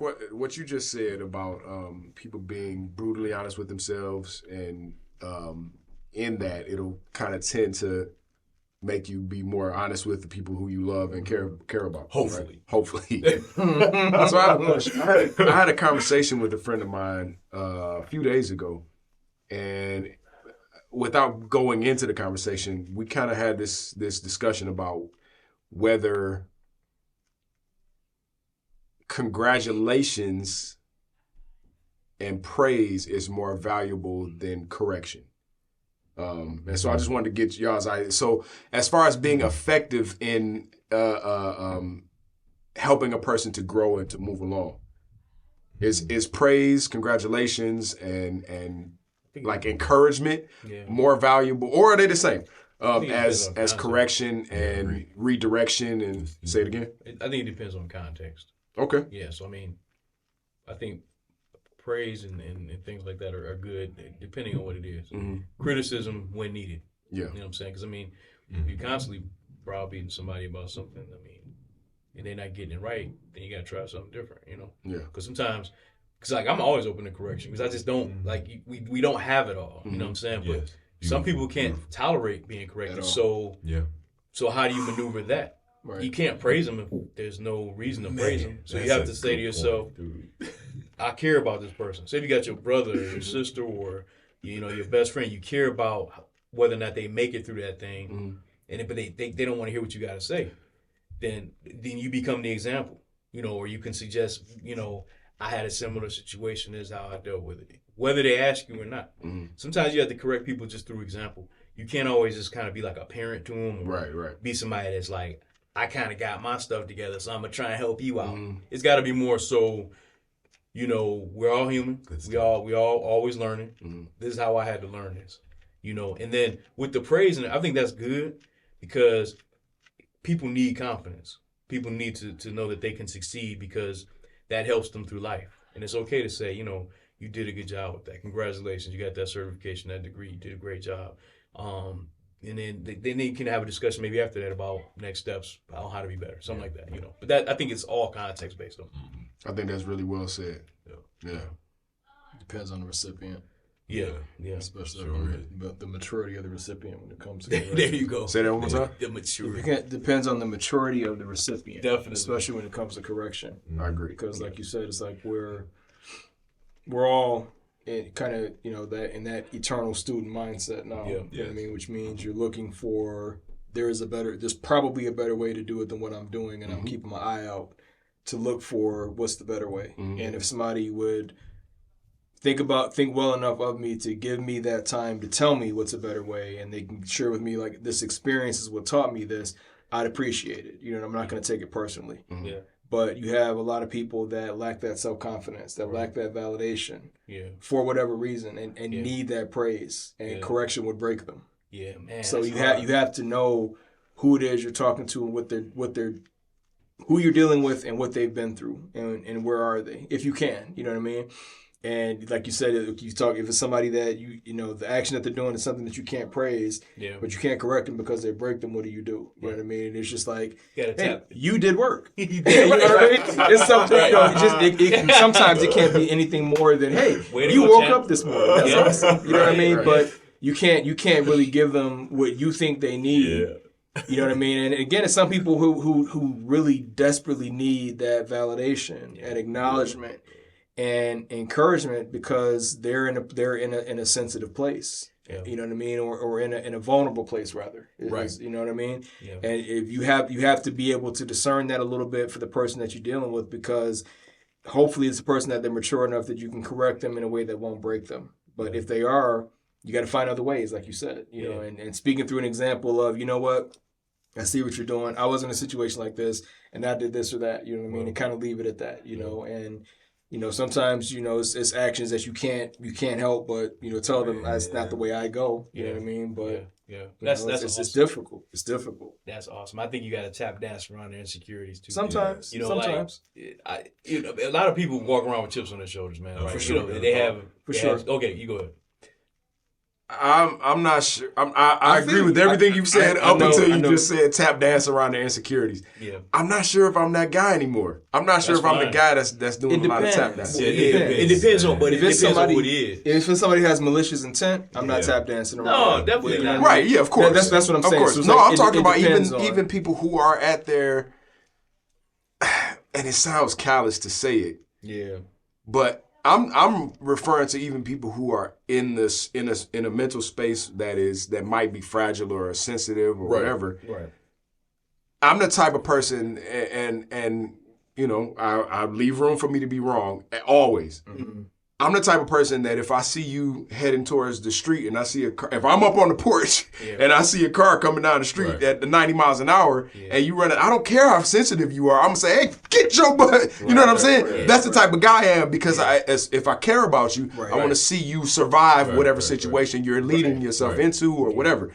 what you just said about people being brutally honest with themselves, and in that it'll kind of tend to make you be more honest with the people who you love and care about. Hopefully. Right? Hopefully. So I have a question. I had a conversation with a friend of mine a few days ago, and without going into the conversation, we kind of had this discussion about whether congratulations and praise is more valuable than correction. And so I just wanted to get y'all's idea. So as far as being effective in helping a person to grow and to move along, is praise, congratulations, and like encouragement more valuable, or are they the same as correction and redirection? And say it again. I think it depends on context. Okay. Yeah. So I think praise and things like that are good depending on what it is. Mm-hmm. Criticism when needed. Yeah. You know what I'm saying? Because if you're constantly browbeating somebody about something, and they're not getting it right, then you got to try something different, you know? Yeah. Because sometimes, I'm always open to correction because I just don't, we don't have it all, you know what I'm saying? But some people can't tolerate being corrected. So how do you maneuver that? Right. You can't praise them if there's no reason to praise them. So you have to say to yourself, I care about this person. Say if you got your brother or your sister or your best friend, you care about whether or not they make it through that thing, but they don't want to hear what you got to say. Then you become the example, or you can suggest, I had a similar situation. This is how I dealt with it, whether they ask you or not. Sometimes you have to correct people just through example. You can't always just kind of be like a parent to them, or be somebody that's like, I kind of got my stuff together, so I'm gonna try and help you out. It's got to be more so. We're all human. We all always learning. This is how I had to learn this. And then with the praising, I think that's good because people need confidence. People need to know that they can succeed because that helps them through life. And it's okay to say, you did a good job with that. Congratulations, you got that certification, that degree. You did a great job. And then they can have a discussion maybe after that about next steps, about how to be better, something like that. But that I think it's all context based on. I think that's really well said. Yeah. Depends on the recipient. Yeah. Especially the maturity of the recipient when it comes to there you go. Say that one more time. The maturity. Depends on the maturity of the recipient. Definitely. Especially when it comes to correction. I agree. Because like you said, it's like we're all in kind of, that in that eternal student mindset now. Yeah. You know what I mean? Which means you're looking for there's probably a better way to do it than what I'm doing, and I'm keeping my eye out to look for what's the better way. And if somebody would think well enough of me to give me that time to tell me what's a better way, and they can share with me like this experience is what taught me this, I'd appreciate it. I'm not going to take it personally. Yeah. But you have a lot of people that lack that self-confidence, that lack that validation for whatever reason, and need that praise, and correction would break them. Yeah, man. So you have to know who it is you're talking to and who you're dealing with and what they've been through and where are they, if you can, you know what I mean? And like you said, if it's somebody that the action that they're doing is something that you can't praise, but you can't correct them because they break them, what do? You know what I mean? And it's just like, hey, you did work. You know what I mean? It's something, sometimes it can't be anything more than, hey, you woke up this morning. That's awesome. You know what I mean? Right. But you can't really give them what you think they need. Yeah. You know what I mean? And again, it's some people who really desperately need that validation and acknowledgement and encouragement because they're in a sensitive place. Yeah. You know what I mean? Or in a vulnerable place rather. Right. You know what I mean? Yeah. And if you have to be able to discern that a little bit for the person that you're dealing with, because hopefully it's a person that they're mature enough that you can correct them in a way that won't break them. But if they are, you got to find other ways, like you said, you know, and speaking through an example of, you know what, I see what you're doing. I was in a situation like this and I did this or that, you know what I mean? And kind of leave it at that, you know, and, sometimes, it's actions that you can't help, but, tell them that's not the way I go, you know what I mean? But that's awesome. It's difficult. It's difficult. That's awesome. I think you got to tap dance around their insecurities too. Sometimes, sometimes. Like, a lot of people walk around with chips on their shoulders, man. Right? For sure. They have, for sure. Okay, you go ahead. I'm not sure. I agree with everything you've said until you just said tap dance around their insecurities. Yeah. I'm not sure if I'm that guy anymore. I'm not sure if I'm the guy that's doing a lot of tap dancing. It depends on, but it depends on who it is. If it's somebody who has malicious intent, I'm not tap dancing around. No, definitely not. Right? Yeah, of course. That's what I'm saying. Of course. So no, I'm talking about even people who are at their. And it sounds callous to say it. Yeah. But I'm referring to even people who are in a mental space that might be fragile or sensitive or whatever. Right. I'm the type of person, and you know, I leave room for me to be wrong always. Mm-hmm. I'm the type of person that if I see you heading towards the street and I see a car, if I'm up on the porch and I see a car coming down the street at the 90 miles an hour and you run it, I don't care how sensitive you are. I'm going to say, hey, get your butt. You know what I'm saying? Right. That's the type of guy I am because if I care about you, I want to see you survive whatever situation you're leading yourself into or whatever.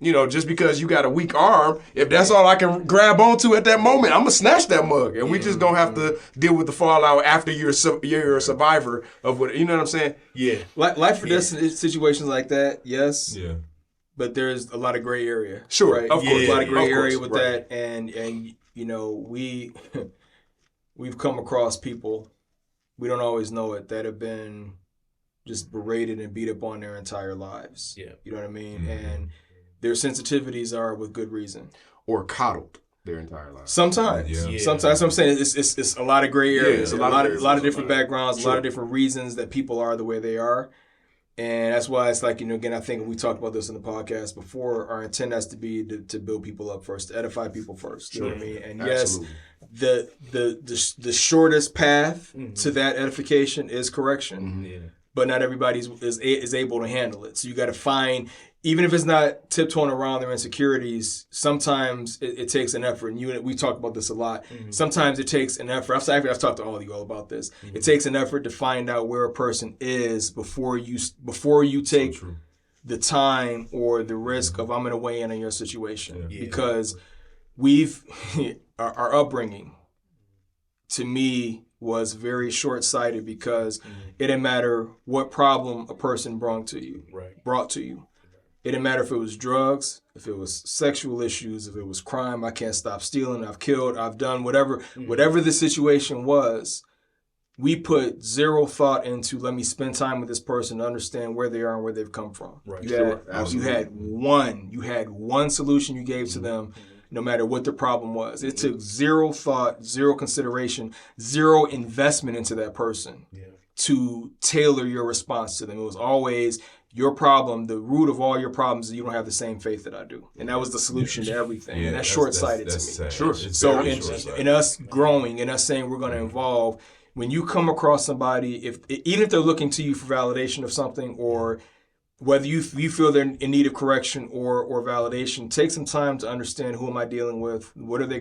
You know, just because you got a weak arm, if that's all I can grab onto at that moment, I'm going to snatch that mug. And we just going to have to deal with the fallout after you're a survivor of what, you know what I'm saying? Yeah. Life or death situations like that, yes. Yeah. But there's a lot of gray area. Sure. Right? Of course. A lot of gray area with that. And you know, we've come across people, we don't always know it, that have been just berated and beat up on their entire lives. Yeah. You know what I mean? Mm-hmm. And their sensitivities are with good reason. Or coddled their entire life. Sometimes. Yeah. Sometimes. That's what I'm saying. It's a lot of gray areas. A lot of different backgrounds, a lot of different reasons that people are the way they are. And that's why it's like, you know, again, I think we talked about this in the podcast before, our intent has to be to build people up first, to edify people first. You know what I mean? And Absolutely. Yes, the shortest path to that edification is correction. Mm-hmm. Yeah. But not everybody is able to handle it. So you got to find, even if it's not tiptoeing around their insecurities, sometimes it takes an effort. And we talk about this a lot. Mm-hmm. Sometimes it takes an effort. I've talked to all of you all about this. Mm-hmm. It takes an effort to find out where a person is before you take the time or the risk of I'm going to weigh in on your situation. Yeah. Because our upbringing, to me, was very short-sighted because it didn't matter what problem a person brought to you. It didn't matter if it was drugs, if it was sexual issues, if it was crime. I can't stop stealing. I've killed. I've done whatever the situation was. We put zero thought into, let me spend time with this person to understand where they are and where they've come from. Right. You had one solution you gave to them. No matter what the problem was. It took zero thought, zero consideration, zero investment into that person to tailor your response to them. It was always your problem. The root of all your problems is you don't have the same faith that I do. And that was the solution to everything. Yeah, and that's short-sighted to me. Sad. Sure. So in us growing and us saying we're going to evolve, when you come across somebody, even if they're looking to you for validation of something, or whether you feel they're in need of correction or validation, take some time to understand who am I dealing with, what are they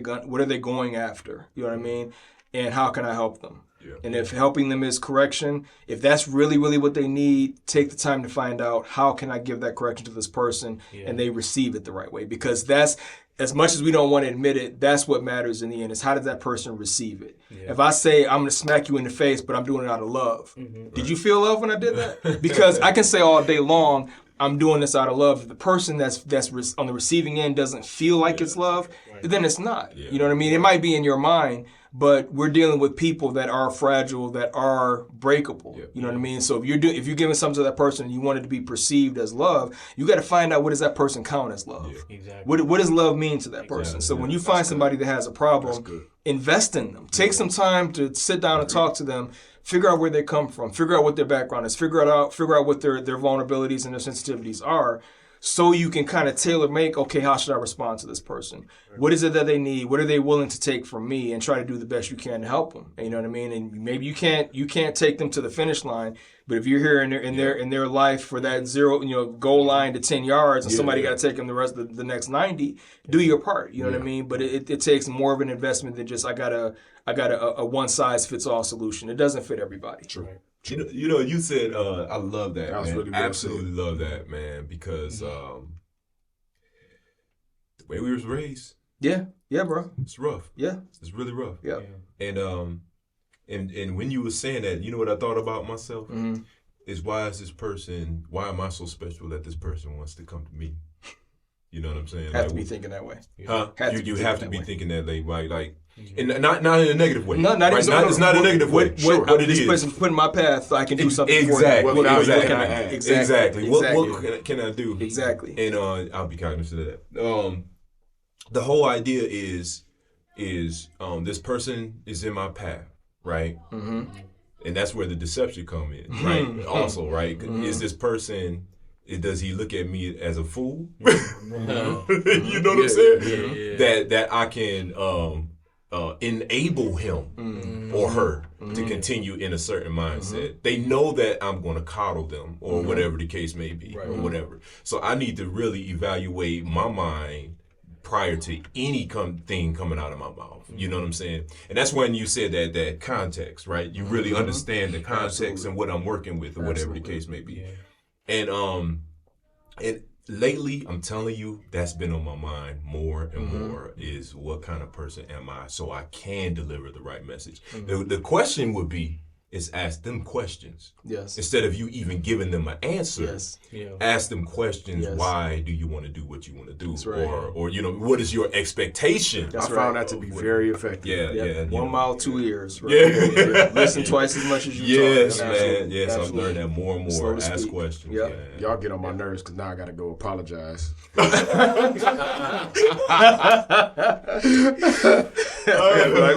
going after, you know what I mean, and how can I help them? Yeah. And if helping them is correction, if that's really, really what they need, take the time to find out how can I give that correction to this person and they receive it the right way. Because that's, as much as we don't want to admit it, that's what matters in the end, is how does that person receive it? Yeah. If I say, I'm going to smack you in the face, but I'm doing it out of love. Mm-hmm. Did you feel love when I did that? Because I can say all day long, I'm doing this out of love. If the person that's on the receiving end doesn't feel like it's love, then it's not. Yeah. You know what I mean? It might be in your mind, but we're dealing with people that are fragile, that are breakable. Yeah. You know what I mean? So if you're giving something to that person and you want it to be perceived as love, you got to find out, what does that person count as love? Yeah. Exactly. What does love mean to that person? So when you find somebody that has a problem, invest in them. Take some time to sit down and talk to them. Figure out where they come from. Figure out what their background is. Figure out what their vulnerabilities and their sensitivities are, so you can kind of tailor make, okay, how should I respond to this person? What is it that they need? What are they willing to take from me? And try to do the best you can to help them. And you know what I mean? And maybe you can't take them to the finish line, but if you're here in their life for that goal line to 10 yards, and somebody got to take them the rest of the next 90, do your part. You know what I mean? But it takes more of an investment than just I got a one size fits all solution. It doesn't fit everybody. True. You know, you said, I love that, man. Really absolutely love that, man, because the way we was raised. Yeah, bro. It's rough. Yeah. It's really rough. Yeah. And when you were saying that, you know what I thought about myself? Mm-hmm. is why am I so special that this person wants to come to me? You know what I'm saying? Have to be thinking that way. Huh? You have to be thinking that way, right? Like, and not in a negative way. It's not a negative way. What it is. This person put in my path, so I can do something for them. Exactly. What can I do? Exactly. And I'll be cognizant of that. The whole idea is this person is in my path, right? Mm-hmm. And that's where the deception come in, right? Also, right? Is this person? Does he look at me as a fool? You know what I'm saying? That I can enable him or her to continue in a certain mindset. They know that I'm going to coddle them or whatever the case may be or whatever. So I need to really evaluate my mind prior to any thing coming out of my mouth. You know what I'm saying? And that's when you said that context, right? You really understand the context and what I'm working with or whatever the case may be. And lately, I'm telling you, that's been on my mind more and more is what kind of person am I so I can deliver the right message. The question would be, is ask them questions. Yes. Instead of you even giving them an answer, yes. Ask them questions. Yes. Why do you want to do what you want to do? That's right. Or what is your expectation? I found that to be very effective. Yeah. 1 mile, 2 ears. Right? Yeah. Listen twice as much as you talk. Man. Yes, yes. I've learned that more and more. Ask questions. Yep. Yeah. Y'all get on my nerves because now I got to go apologize. Like,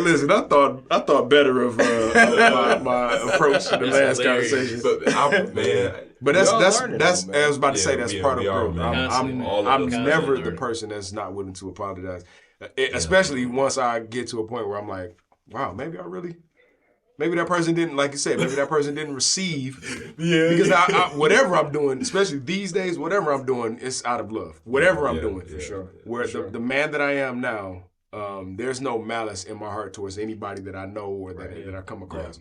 listen, I thought better of my approach to the last conversation. But that's I was about to say that's part of growth. I'm never the person that's not willing to apologize, especially once I get to a point where I'm like, wow, maybe that person didn't, like you said, maybe that person didn't receive. Because I whatever I'm doing, especially these days, whatever I'm doing, it's out of love. Whatever I'm doing, for sure. Where the man that I am now, there's no malice in my heart towards anybody that I know or that I come across.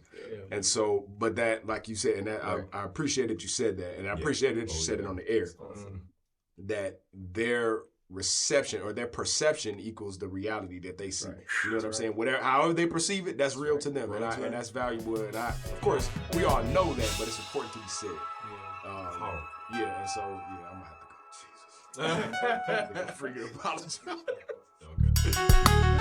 And so, but that, like you said, and that I appreciate that you said that, and I appreciate that you said it on the air, that their reception or their perception equals the reality that they see. You know what I'm saying? However they perceive it, that's real to them, and that's valuable. And of course, we all know that, but it's important to be said. And so I'm gonna have to go. Jesus, I'm freaking apologize. Okay.